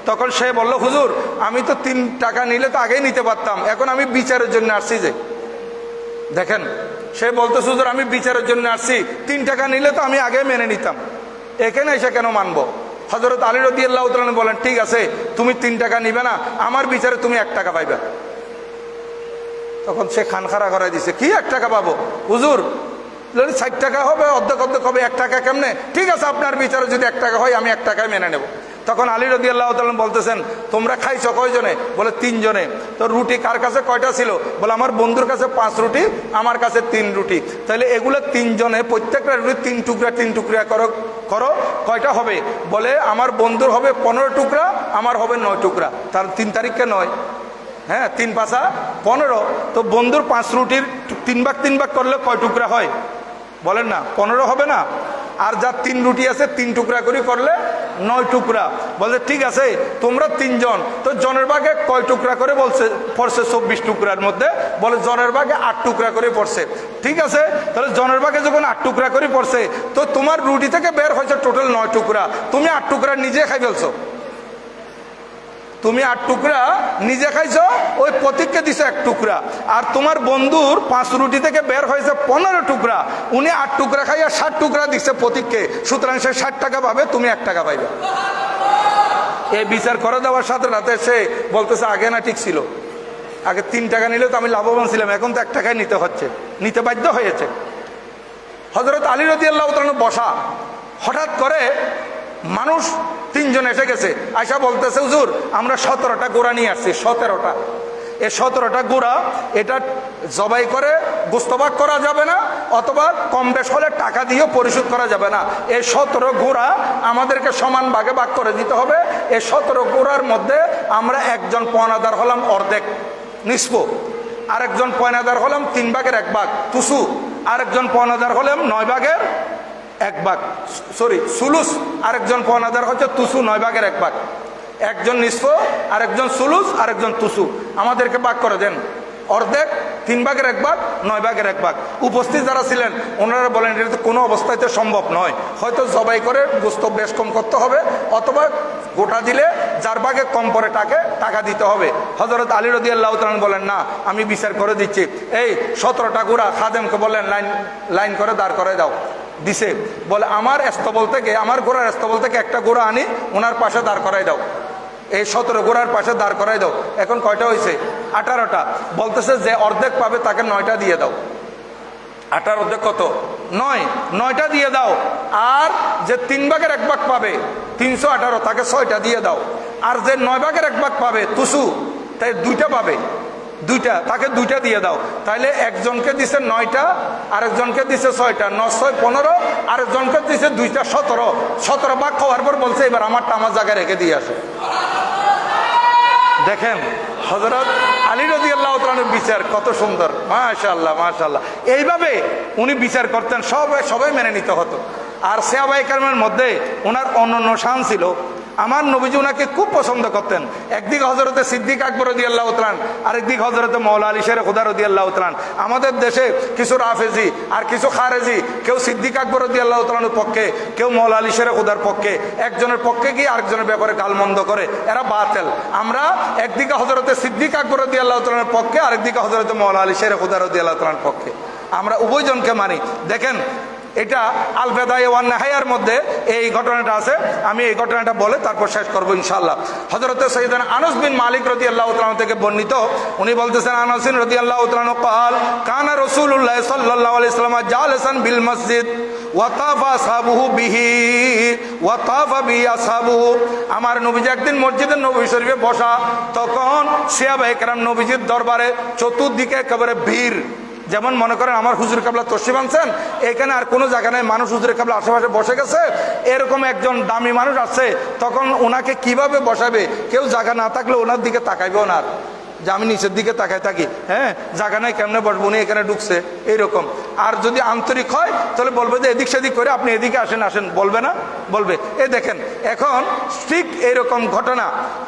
তখন সে বলল, হুজুর আমি তো 3 টাকা নিলে তো আগেই নিতে পারতাম, এখন আমি বিচারের জন্য আসছি। যে দেখেন, সে বলতেছে হুজুর আমি বিচারের জন্য আসছি, 3 টাকা নিলে তো আমি আগে মেনে নিতাম, এখানে এসে কেন মানবো? হযরত আলী রাদিয়াল্লাহু তাআলা বলেন, ঠিক আছে তুমি 3 টাকা নিবে না, আমার বিচারে তুমি 1 টাকা পাইবে। তখন সে খানখারা করাই দিছে, কি 1 টাকা পাবো হুজুর? 60 টাকা হবে, অর্ধেক হবে, 1 টাকা কেমনে? ঠিক আছে আপনার বিচারে যদি 1 টাকা হয়, আমি 1 টাকায় মেনে নেব। তখন আলী রাদিয়াল্লাহু তাআলা বলতেছেন, তোমরা খাইছো কয়জনে? বলে 3 জনে। তো রুটি কার কাছে কয়টা ছিল? বলে আমার বন্ধুর কাছে 5 রুটি, আমার কাছে 3 রুটি। তাহলে এগুলো 3 জনে প্রত্যেকটা রুটি 3 টুকরা করো, কয়টা হবে? বলে আমার বন্ধুর হবে 15 টুকরা, আমার হবে 9 টুকরা। তার 3 তারিখকে 9, হ্যাঁ 3 পাঁচা 15। তো বন্ধুর 5 রুটির 3 ভাগ করলে কয় টুকরা হয় বলেন না? 15 হবে না? আর যার 3 রুটি আছে 3 টুকরা করে করলে 9 টুকরা। বলছে ঠিক আছে তোমরা 3 জন, তো জনের ভাগে কয় টুকরা করে বলছে? পড়ছে 24 টুকরার মধ্যে। বলে জনের ভাগে 8 টুকরা করে পড়ছে। ঠিক আছে, তাহলে জনের ভাগে যখন 8 টুকরা করে পড়ছে, তো তোমার রুটি থেকে বের হয়েছে টোটাল 9 টুকরা। তুমি 8 টুকরা নিজে খাই ফেলছো, তুমি 8 টুকরা নিজে খাইছো, ওই প্রতীককে দিছো 1 টুকরা। আর তোমার বন্ধুর 5 রুটি থেকে বের হয়েছে 15 টুকরা, উনি 8 টুকরা খাইয়া 60 টুকরা দিচ্ছে প্রতীককে। সুতরাং সে 60 টাকা পাবে, তুমি 1 টাকা পাইবে। এই বিচার করে দেওয়ার সাথে সাথে সে বলতেছে আগে না ঠিক ছিল, আগে 3 টাকা নিলে তো আমি লাভবান ছিলাম, এখন তো 1 টাকায় নিতে হচ্ছে, নিতে বাধ্য হয়েছে। হযরত আলী রাদিয়াল্লাহু তাআলা বসা, হঠাৎ করে মানুষ 3 জন এসে গেছে। আয়সা বলতেছে হুজুর আমরা 17টা গোড়া নিয়ে আসছি। 17টা, এই 17টা গোড়া, এটা জবাই করে গোস্তবাগ করা যাবে না, অথবা কম বেশ হলে টাকা দিয়েও পরিশোধ করা যাবে না। এই 17 গোড়া আমাদেরকে সমান ভাগে ভাগ করে দিতে হবে। এই 17 গোড়ার মধ্যে আমরা একজন পয়নাদার হলাম অর্ধেক নিষ্প, আরেকজন পয়নাদার হলাম 3 ভাগের 1 ভাগ তুসু, আরেকজন পয়নাদার হলাম 9 ভাগের 1 ভাগ, সরি সুলুস, আরেকজন পয়নাদার হচ্ছে তুসু 9 ভাগের 1 ভাগ। একজন নিষ্প, আরেকজন সুলুস, আরেকজন তুসু। আমাদেরকে ভাগ করে দেন অর্ধেক, 3 ভাগের 1 ভাগ, 9 ভাগের 1 ভাগ। উপস্থিত যারা ছিলেন ওনারা বলেন এটা তো কোনো অবস্থাতে সম্ভব নয়, হয়তো জবাই করে গোস্ত বেশ কম করতে হবে, অথবা গোটা দিলে যার ভাগে কম পরে টাকা দিতে হবে। হযরত আলী রাদিয়াল্লাহু তাআলা বলেন না, আমি বিচার করে দিচ্ছি। এই 17টা গোড়া খাদেমকে বলেন লাইন করে দাঁড় করে দাও। দিছে, বলে আমার স্তবল থেকে, আমার গোড়ার স্তবল থেকে একটা গোড়া আনি ওনার পাশে দাঁড় করাই দাও। এই 17 গোড়ার পাশে দাঁড় করাই দাও। এখন কয়টা হয়েছে? 18টা। বলতেছে যে অর্ধেক পাবে তাকে 9টা দিয়ে দাও। 8টার অর্ধেক কত? 9, 9টা দিয়ে দাও। আর যে 3 ভাগের 1 ভাগ পাবে 318, তাকে 6টা দিয়ে দাও। আর যে 9 ভাগের 1 ভাগ পাবে তুসু, তাই 2টা পাবে, 2টা, তাকে 2টা দিয়ে দাও। তাইলে একজনকে দিছে 9টা, আরেকজনকে দিছে 6টা, 9 6 15, আরেকজনকে দিছে 2টা 17, 17 ভাগ খাওয়ার পর বলছে এবার আমারটা আমার জায়গায় রেখে দিয়ে আসে। দেখেন হযরত আলী রাদিয়াল্লাহু তাআলার বিচার কত সুন্দর, মাশাআল্লাহ মাশাআল্লাহ। এইভাবে উনি বিচার করতেন, সবাই মেনে নিতে হতো। আর সাহাবায়ে কেরামের মধ্যে ওনার অনন্য শান ছিল। আমার নবীজি ওনাকে খুব পছন্দ করতেন। একদিকে হযরতে সিদ্দিক আকবর রাদিয়াল্লাহু তাআলা, আরেকদিক হযরতে মাওলা আলী শের খুদা রাদিয়াল্লাহু তাআলা। আমাদের দেশে কিছু রাফেজি আর কিছু খারেজি, কেউ সিদ্দিক আকবর রাদিয়াল্লাহু তাআলার পক্ষে, কেউ মাওলা আলী শের খুদার পক্ষে, একজনের পক্ষে গিয়ে আরেকজনের ব্যাপারে গালমন্দ করে, এরা বাতিল। আমরা একদিকে হযরতে সিদ্দিক আকবর রাদিয়াল্লাহু তাআলার পক্ষে, আরেকদিকে হযরতে মাওলা আলী শের খুদা রাদিয়াল্লাহু তাআলার পক্ষে, আমরা উভয়জনকে মানি। দেখেন এটা আল বেদায়ে ওয়ান নিহায়ার মধ্যে এই ঘটনাটা আছে। আমি এই ঘটনাটা বলে তারপর শেষ করবো ইনশাআল্লাহ। হযরত সাইয়েদনা আনাস বিন মালিক রাদিয়াল্লাহু তাআলা থেকে বর্ণিত, উনি বলতেছেন, আনাস রাদিয়াল্লাহু তাআলা قال كان رسول الله صلى الله عليه وسلم جالسا بالمسجد وطاف اصحابه به وطاف به اصحابه। আমার নবীজি একদিন মসজিদে নববী শরীফে বসা, তখন সাহাবায়ে কেরাম নবীজির দরবারে চতুর্দিকে একেবারে ভিড়। যেমন মনে করেন আমার হুজুর কাবলা তশরিফ আনছেন, এখানে আর কোনো জায়গা নেই, মানুষ হুজুরের কাবলা আশেপাশে বসে গেছে, এরকম একজন দামি মানুষ আছে, তখন ওনাকে কিভাবে বসাবে, কেউ জায়গা না থাকলে ওনার দিকে তাকাইবে না, যে আমি নিচের দিকে তাকায় থাকি, হ্যাঁ জায়গা নাই কেমনে বসবো, উনি এখানে ঢুকছে এইরকম। আর যদি আন্তরিক হয় তাহলে বলবে যে এদিক সেদিক করে আপনি এদিকে আসেন আসেন, বলবে না? বলবে। এ দেখেন এখন ঠিক এইরকম ঘটনা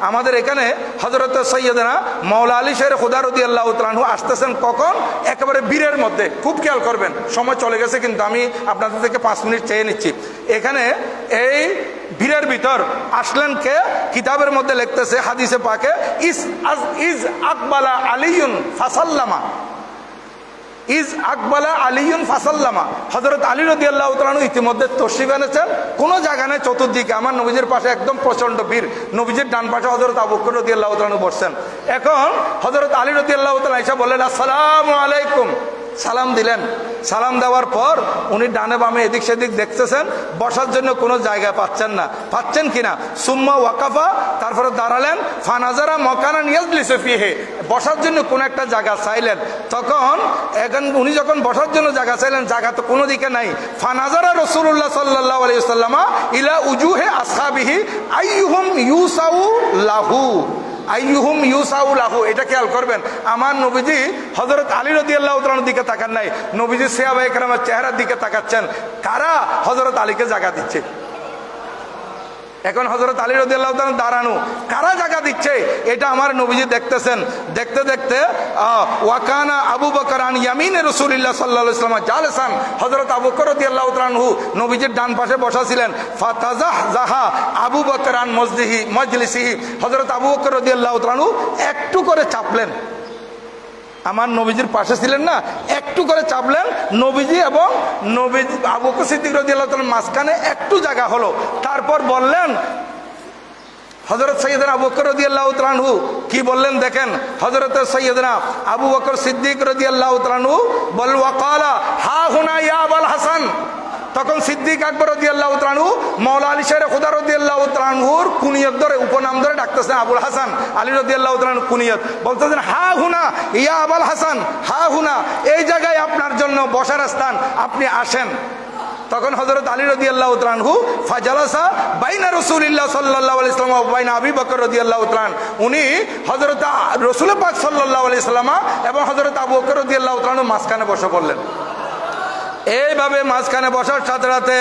আমাদের এখানে হযরত সাইয়েদনা মাওলা আলী শের খুদা রাদিয়াল্লাহু তাআলা আনহু আসতেছেন কখন? একেবারে বীরের মধ্যে। খুব খেয়াল করবেন, সময় চলে গেছে কিন্তু আমি আপনাদের থেকে 5 মিনিট চেয়ে নিচ্ছি। এখানে এই ভিড়ের ভিতর আসলেন কে? কিতাবের মধ্যে লিখতেছে হাদিসে পাকে, ইজ আকবালা আলিয়ুন ফাসাল্লামা, ইজ আকবালা আলিয়ুন ফাসাল্লামা। হযরত আলী রাদিয়াল্লাহু তাআলা ইতিমধ্যে তশরিফ এনেছেন, কোনো জায়গা নেই চতুর্দিকে। আমার নবীজির পাশে একদম প্রচন্ড ভিড়, নবীজির ডান পাশে হযরত আবু বকর রাদিয়াল্লাহু তাআলা বসছেন। এখন হযরত আলী রাদিয়াল্লাহু তাআলা এসে বললেন, আসসালামু আলাইকুম, সালাম দিলেন। সালাম দেওয়ার পর উনি ডানে বামে এদিক সেদিক দেখতেছেন, বসার জন্য কোনো জায়গা পাচ্ছেন না, পাচ্ছেন কিনা। সুম্মা ওয়াকাফা, তারপরে দাঁড়ালেন। ফানাজারা মকানান ইয়াজলিসু ফিহি, বসার জন্য কোন একটা জায়গা চাইলেন। তখন এখন উনি যখন বসার জন্য জায়গা চাইলেন, জায়গা তো কোনো দিকে নাই। ফানাজারা রাসূলুল্লাহ সাল্লাল্লাহু আলাইহি ওয়াসাল্লাম ইলা উজুহে আসহাবিহি আইয়ুহুম ইউসাউ লাহু, আইয়ুহুম ইউসাউ লাহু। এটা খেয়াল করবেন, আমার নবীজি হযরত আলী রাদিয়াল্লাহু তাআলার দিকে তাকান নাই, নবীজি সাহাবায়ে কেরামের চেহারার দিকে তাকাচ্ছেন, কারা হযরত আলীকে জায়গা দিচ্ছে। এখন হযরত আলী রাদিয়াল্লাহু তাআলা দাঁড়ানো, কারা জায়গা দিচ্ছে এটা আমার নবীজি দেখতেছেন। দেখতে দেখতে ওয়াকানা আবু বকর আন ইয়ামিনে রাসূলুল্লাহ সাল্লাল্লাহু আলাইহি ওয়াসাল্লাম জালেসান, হযরত আবু বকর রাদিয়াল্লাহু তাআলা আনহু নবীজির ডান পাশে বসা ছিলেন। ফাতাজাহা আবু বকর আন মজলিসিহি, হযরত আবু বকর রাদিয়াল্লাহু তাআলা আনহু একটু করে চাপলেন, আমার নবীজির পাশে ছিলেন না, একটু করে চাপলেন। নবীজি এবং নবীজি আবু বকর সিদ্দিক রাদিয়াল্লাহু তাআলার মাঝখানে একটু জায়গা হলো। তারপর বললেন, হযরত সাইয়েদনা আবু বকর রাদিয়াল্লাহু তাআলা আনহু কি বললেন দেখেন। হযরত সাইয়েদনা আবু বকর সিদ্দিক রাদিয়াল্লাহু তাআলা আনহু বল ওয়াকালা হা হুনা ইয়া আবুল হাসান। তখন সিদ্দিক আকবর রাদিয়াল্লাহু তাআলা আনহু মাওলা আলী শের খুদা রাদিয়াল্লাহু তাআলা আনহুর কুনিয়ত ধরে, উপনাম ধরে ডাকতেছেন আবুল হাসান। আলী রাদিয়াল্লাহু তাআলা আনহু কুনিয়ত বলতেছেন, হা হুনা ইয়া আবুল হাসান, হা হুনা, এই জায়গায় আপনার জন্য বসার স্থান, আপনি আসেন। তখন হযরত আলী রাদিয়াল্লাহু তাআলা আনহু ফাজালাসা বাইনা রাসূলিল্লাহ সাল্লাল্লাহু আলাইহি ওয়াসাল্লাম ওয়া বাইনা আবী বকর রাদিয়াল্লাহু তাআলা, উনি হযরত রাসূল পাক সাল্লাল্লাহু আলাইহি ওয়াসাল্লাম এবং হযরত আবু বকর রাদিয়াল্লাহু তাআলা মাঝখানে বসে পড়লেন। এইভাবে মাঝখানে বসার সাথে সাথে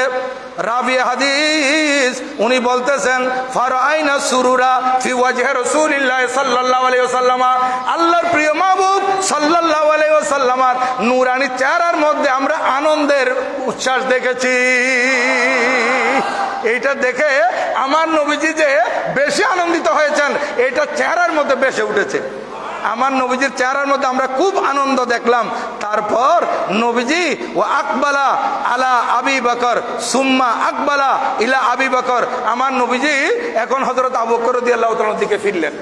রাবি হাদিস উনি বলতেছেন, ফারাইনা সুরুরা ফি ওয়াজহি রাসূলিল্লাহ সাল্লাল্লাহু আলাইহি ওয়াসাল্লাম, আল্লাহর প্রিয় মাহবুব সাল্লাল্লাহু আলাইহি ওয়াসাল্লামের নূরানি চেহারার মধ্যে আমরা আনন্দের উচ্ছ্বাস দেখেছি। এইটা দেখে আমার নবীজি যে বেশি আনন্দিত হয়েছেন, এটা চেহারার মধ্যে বেশি উঠেছে। আমার নবীজির চেহারার মধ্যে আমরা খুব আনন্দ দেখলাম। তারপর নবীজি ও আকবালা আলা আবি বকর সুম্মা আকবালা ইলা আবি বকর, আমার নবীজি এখন হযরত আবু বকর রাদিয়াল্লাহু তাআলার দিকে ফিরলেন।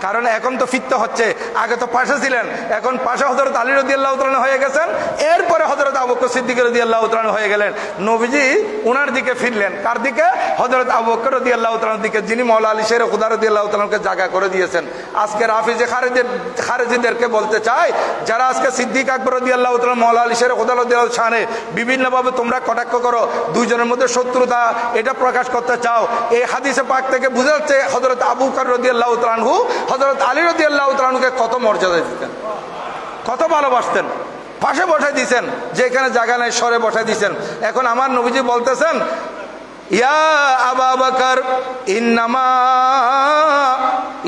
কারণ এখন তো ফিরতে হচ্ছে, আগে তো পাশে ছিলেন, এখন পাশে হযরত আলী রাদিয়াল্লাহু তাআলা হয়ে গেছেন, এরপরে হযরত আবু বকর সিদ্দিক রাদিয়াল্লাহু তাআলা হয়ে গেলেন। নবীজি ওনার দিকে ফিরলেন, কার দিকে? হযরত আবু বকর রাদিয়াল্লাহু তাআলার দিকে, যিনি মাওলা আলী শের খুদা রাদিয়াল্লাহু তাআলাকে জায়গা করে দিয়েছেন। আজকে রাফিজে খারেজিদেরকে বলতে চাই, যারা আজকে সিদ্দিক আকবর রাদিয়াল্লাহু তাআলা মাওলা আলী শের খুদা রাদিয়াল্লাহু শানে বিভিন্নভাবে তোমরা কটাক্ষ করো, দুইজনের মধ্যে শত্রুতা এটা প্রকাশ করতে চাও, এই হাদিসে পাক থেকে বোঝা যাচ্ছে হযরত আবু বকর রাদিয়াল্লাহু তাআলা আনহু হযরত আলী রাদিয়াল্লাহু তাআলা আনহুকে কত মর্যাদা দিতেন, কত ভালোবাসতেন। পাশে বসাই দিয়েছেন, যেখানে জায়গা নাই সরে বসাই দিয়েছেন। এখন আমার নবীজি বলতেছেন, ইয়া আবু বকর ইন্নামা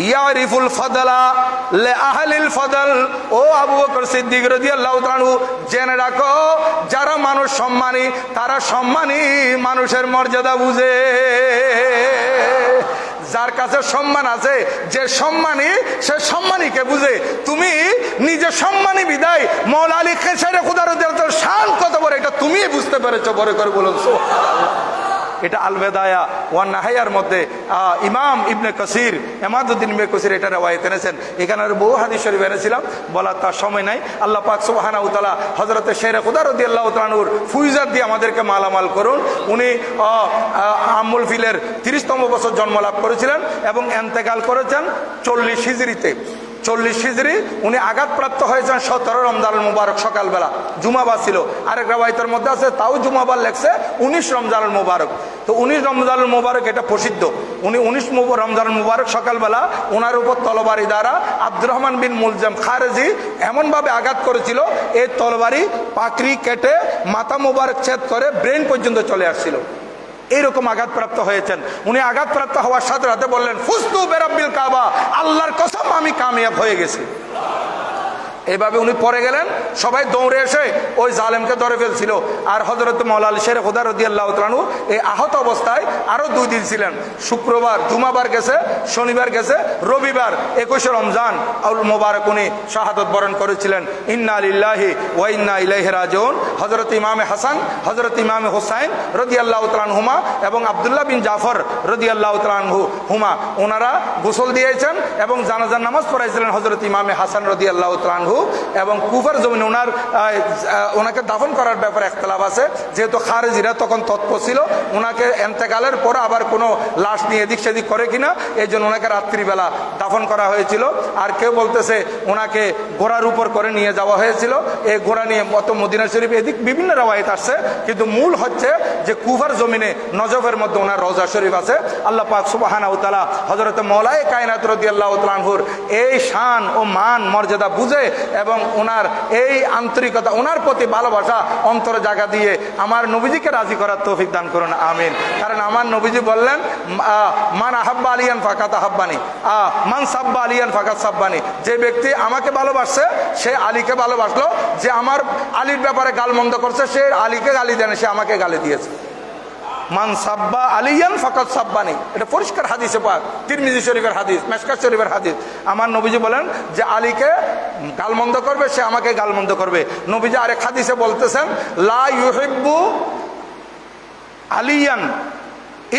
ইয়ারিফুল ফাদলা লি আহলিল ফাদল। ও আবু বকর সিদ্দিক রাদিয়াল্লাহু তাআলা আনহু, জেনে রাখো যারা মানুষ সম্মানী তারা সম্মানী মানুষের মর্যাদা বুঝে। যার কাছে সম্মান আছে, যে সম্মানী সে সম্মানীকে বুঝে। তুমি নিজে সম্মানী বিদায় মাওলা আলী শের খুদা রাদিয়াল্লাহু তাআলার শান কত বড় এটা তুমি বুঝতে পেরেছো। বড় করে বলুন সুবহানাল্লাহ। এটা আল বেদায়া ওয়ান নাহায়ার মধ্যে ইমাম ইবনে কাসির, ইমাদউদ্দিন ইবনে কাসির এটা রওয়ায়াত এনেছেন। এখানে বহু হাদিস শরীফ এনেছিলাম, বলার তার সময় নাই। আল্লাহ পাক সুবহানাহু ওয়া তাআলা হযরত শের খুদা রাদিয়াল্লাহু তাআলা আনহুর ফুয়জাত দিয়ে আমাদেরকে মালামাল করুন। উনি আমুল ফিলের 30তম বছর জন্ম লাভ করেছিলেন এবং ইন্তেকাল করেছেন 40 হিজরিতে। 40 হিজরি। উনি আঘাতপ্রাপ্ত হয়েছেন 17 রমজানুল মুবারক সকালবেলা, জুমাবার ছিল। আরেক রাওয়ায়াতের মধ্যে আছে তাও জুমাবার লেখছে 19 রমজানুল মুবারক। তো 19 রমজানুল মুবারক এটা প্রসিদ্ধ। উনি 19 রমজানুল মুবারক সকালবেলা ওনার উপর তলবারি দ্বারা আব্দুর রহমান বিন মুলজাম খারেজি এমনভাবে আঘাত করেছিল, এই তলবারি পাকড়ি কেটে মাথা মুবারক ছেদ করে ব্রেন পর্যন্ত চলে আসছিল। এইরকম আঘাতপ্রাপ্ত হয়েছেন। উনি আঘাতপ্রাপ্ত হওয়ার সাথে সাথে বললেন, ফুস্তু বিরাব্বিল কাবা, আল্লাহর কসম আমি কামিয়াব হয়ে গেছি। এইভাবে উনি পড়ে গেলেন, সবাই দৌড়ে এসে ওই জালেমকে ধরে ফেলছিল। আর হযরত মাওলা আলী শের খুদা রাদিয়াল্লাহু তাআলা আনহু এই আহত অবস্থায় আরো 2 দিন ছিলেন। শুক্রবার জুমাবার গেছে, শনিবার গেছে, রবিবার 21 রমজান আল মুবারক উনি শাহাদত বরণ করেছিলেন। ইন্না লিল্লাহি ওয়া ইন্না ইলাইহি রাজিউন। হযরত ইমামে হাসান, হযরত ইমামে হুসাইন রাদিয়াল্লাহু তাআলা আনহুমা এবং আব্দুল্লাহ বিন জাফর রাদিয়াল্লাহু তাআলা আনহুমা ওনারা গোসল দিয়েছেন এবং জানাজার নামাজ পড়াইছিলেন হযরত ইমামে হাসান রাদিয়াল্লাহু তাআলা এবং কুফার জমিনে ওনাকে দাফন করার ব্যাপারে ইখতিলাফ আছে। যেহেতু খারেজিরা তখন তৎপর ছিল, ওনাকে ইন্তেকালের পর আবার কোনো লাশ নিয়ে এদিক সেদিক করে কিনা, এই জন্য ওনাকে রাত্রিবেলা দাফন করা হয়েছিল। আর কেউ বলতেছে ওনাকে ঘোড়ার উপর করে নিয়ে যাওয়া হয়েছিল। এই ঘোড়া নিয়ে মত মদিনা শরীফ এদিক বিভিন্ন রাওয়ায়াত আসছে, কিন্তু মূল হচ্ছে যে কুফার জমিনে নজফের মধ্যে ওনার রওজা শরীফ আছে। আল্লাহ পাক সুবহানাহু ওয়া তাআলা হযরত মাওলায়ে কায়নাত রাদিয়াল্লাহু তাআলা আনহুর এই শান ও মান মর্যাদা বুঝে এবং ওনার এই আন্তরিকতা, ওনার প্রতি ভালোবাসা অন্তরে জায়গা দিয়ে আমার নবীজিকে রাজি করার তৌফিক দান করুন, আমিন। কারণ আমার নবীজি বললেন, মান আহাব্বা আলিয়ান ফাকাত আহাব্বানি, মান সাব্বা আলিয়ান ফাকাত সাব্বানি। যে ব্যক্তি আমাকে ভালোবাসছে সে আলীকে ভালোবাসলো, যে আমার আলীর ব্যাপারে গালমন্দ করছে সে আলীকে গালি দেন, সে আমাকে গালি দিয়েছে। মান সাব্বা আলিয়ান ফাকাত সাব্বানি, এটা পরিষ্কার হাদিসে পাক, তিরমিজি শরীফের হাদিস, মিশকাত শরীফের হাদিস। আমার নবীজি বলেন যে আলীকে গালমন্দ করবে সে আমাকে গালমন্দ করবে। নবীজি আরেক হাদিসে বলতেছেন, লা ইউহিব্বু আলিয়ান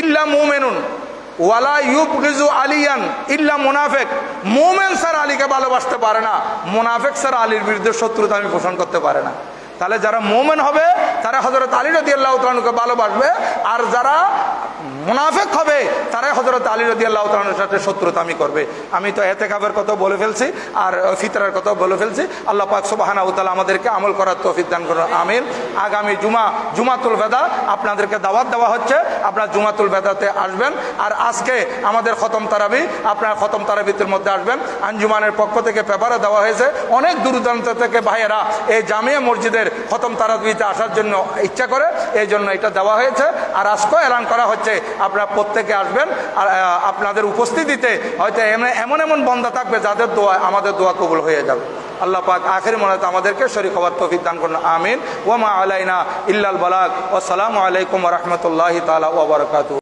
ইল্লা মুমিনুন ওয়ালা ইউবগিজু আলিয়ান ইল্লা মুনাফিক। মুমিন স্যার আলীকে ভালোবাসতে পারে না, মুনাফিক স্যার আলীর বিরুদ্ধে শত্রুতা আমি পোষণ করতে পারে না। তাহলে যারা মুমিন হবে তারা হযরত আলী রাদিয়াল্লাহু তাআলা আনহুকে ভালোবাসবে, আর যারা মুনাফিক হবে তারা হযরত আলী রাদিয়াল্লাহু তাআলা আনহুর সাথে শত্রুতামি করবে। আমি তো ইতিকাফের কথা বলে ফেলছি আর ফিতরার কথা বলে ফেলছি। আল্লাহ পাক সুবহানাহু ওয়া তাআলা আমাদেরকে আমল করার তৌফিক দান করুন, আমিন। আগামী জুমাতুল বেদা আপনাদেরকে দাওয়াত দেওয়া হচ্ছে, আপনারা জুমাতুল বেদাতে আসবেন। আর আজকে আমাদের খতম তারাবি, আপনারা খতম তারাবিতের মধ্যে আসবেন। আঞ্জুমানের পক্ষ থেকে পেপারে দেওয়া হয়েছে, অনেক দূর দূরান্ত থেকে ভাইয়েরা এই জামিয়া মসজিদের খতম তারাবিতে আসার জন্য ইচ্ছা করে, এই জন্য এটা দেওয়া হয়েছে। আর আজকেও এলান করা হচ্ছে আপনারা প্রত্যেকে আসবেন। আর আপনাদের উপস্থিতিতে হয়তো এমন এমন বান্দা থাকবে যাদের দোয়া আমাদের দোয়া কবুল হয়ে যাবে। আল্লাহ পাক আখির মোনাজাতে আমাদেরকে শরীক হওয়ার তৌফিক দান করুন, আমিন। ওয়া মা আলাইনা ইল্লাল বালাগ। ওয়া আসসালামু আলাইকুম ওয়া রাহমাতুল্লাহি তাআলা ওয়া বারাকাতুহু।